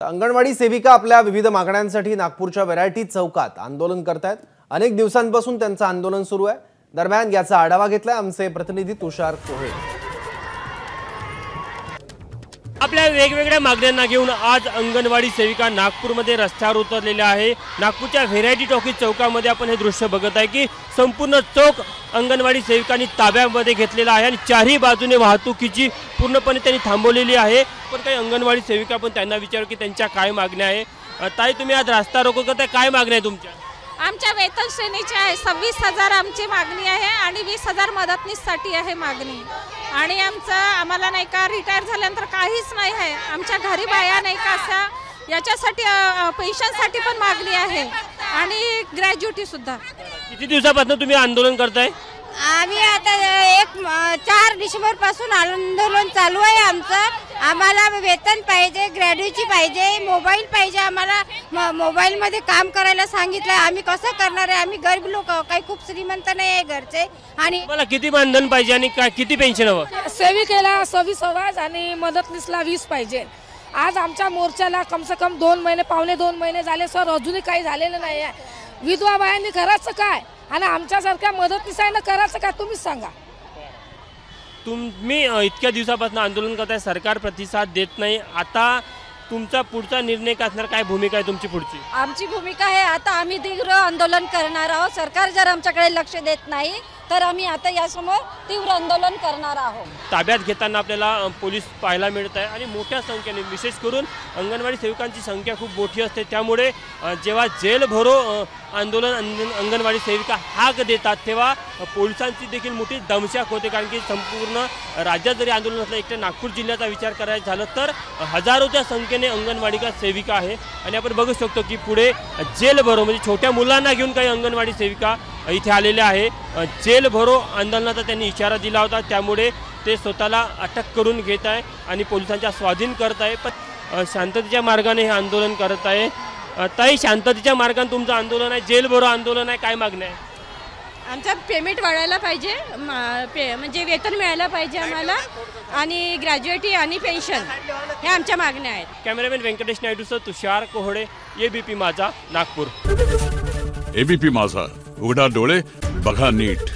अंगणवाडी सेविका आपल्या विविध मागण्यांसाठी नागपूरच्या व्हरायटी चौकात आंदोलन करतायत। अनेक दिवसांपासून त्यांचं आंदोलन सुरू आहे। दरम्यान याचा आढावा घेतलाय आमचे प्रतिनिधी तुषार कोहळे। आपल्या वेगवेगळ्या मागण्यांना घेऊन आज अंगणवाडी सेविका नागपूरमध्ये रस्त्यावर उतरलेल्या आहे। नागपूरच्या व्हेरायटी टॉकीज चौकामध्ये आपण हे दृश्य बघत आहे की संपूर्ण चौक अंगणवाडी सेविकांनी ताब्यामध्ये घेतलेला आहे आणि चारही बाजूने वाहतुकीची पूर्णपणे त्यांनी थांबवलेली आहे। पण काही अंगणवाडी सेविका पण त्यांना विचारू की त्यांच्या काय मागण्या आहे। ताई, तुम्ही आज रस्ता रोको करताय, काय मागण्या आहे तुमच्या? आमच्या वेतन श्रेणीची आहे 26,000 आमची मागणी आहे आणि 20,000 मदतनीससाठी आहे मागणी। आणि आम्हाला नाही का रिटायर झाल्यानंतर काहीच नाही आहे। आमच्या घरी बाया नाही का अशा याच्यासाठी पेन्शनसाठी पण मागणी आहे आणि ग्रॅज्युटी सुद्धा। किती दिवसापासून तुम्ही आंदोलन करताय? आम्ही आता 4 डिसेंबर पासून आंदोलन चालू आहे आमचं। आम्हाला वेतन पाहिजे, ग्रॅज्युटी पाहिजे, मोबाईल पाहिजे। आम्हाला मोबाईलमध्ये काम करायला सांगितलं। आम्ही कसं करणार आहे? आम्ही गरीब लोक, काही खूप श्रीमंत नाही आहे घरचे। आणि मला किती मानधन पाहिजे आणि काय किती पेन्शन हवं? सेविकेला 26,000 आणि मदतनीसला 20 पाहिजे। आज आमच्या मोर्चाला कम से कम 2 महिने, पावणे 2 महिने झाले सर, अजूनही काही झालेलं नाही आहे। विधवा बायांनी करायचं काय आणि आमच्यासारख्या मदतनीसांना करायचं काय, तुम्हीच सांगा। तुम्ही इतक्या दिवसापासून आंदोलन करताय, सरकार प्रतिसाद देत नाही। आता तुमचा पुढचा निर्णय काय असणार, काय भूमिका आहे तुमची पुढची? आमची भूमिका आहे आता आम्ही तीव्र आंदोलन करणार आहोत। सरकार जर आमच्याकडे लक्ष देत नाही तर आम्ही आता यासमोर तीव्र आंदोलन करणार आहोत। ताब्यात घेताना आपल्याला पोलीस पाहायला मिळत आहे आणि मोठ्या संख्येने, विशेष करून अंगणवाडी सेविकांची संख्या खूप मोठी असते। त्यामुळे जेव्हा जेल भरो आंदोलन अंगणवाडी सेविका हाक देतात तेव्हा पोलिसांची देखील मोठी दमछाक होते। कारण की संपूर्ण राज्यात जरी आंदोलन असलं, एकट्या नागपूर जिल्ह्याचा विचार करायचा झालं तर हजारोच्या संख्येने अंगणवाडिका सेविका आहे। आणि आपण बघू शकतो की पुढे जेल भरो म्हणजे छोट्या मुलांना घेऊन काही अंगणवाडी सेविका इथे आलेल्या आहे। जेल भरो आंदोलनाचा त्यांनी इशारा दिला होता, त्यामुळे ते स्वतःला अटक करून घेत आहे आणि पोलिसांच्या स्वाधीन करत आहे। पण शांततेच्या मार्गाने हे आंदोलन करत आहे। ताई, शांततेच्या मार्गाने तुमचं आंदोलन आहे, जेल भरो आंदोलन आहे, काय मागण्या आहे? आमचा पेमेंट वाढायला पाहिजे, म्हणजे वेतन मिळायला पाहिजे आम्हाला आणि ग्रॅज्युटी आणि पेन्शन, हे आमच्या मागण्या आहेत। कॅमेरामॅन व्यंकटेश नायडूसह तुषार कोहळे, एबीपी माझा, नागपूर। एबीपी माझा, उघडा डोळे बघा नीट।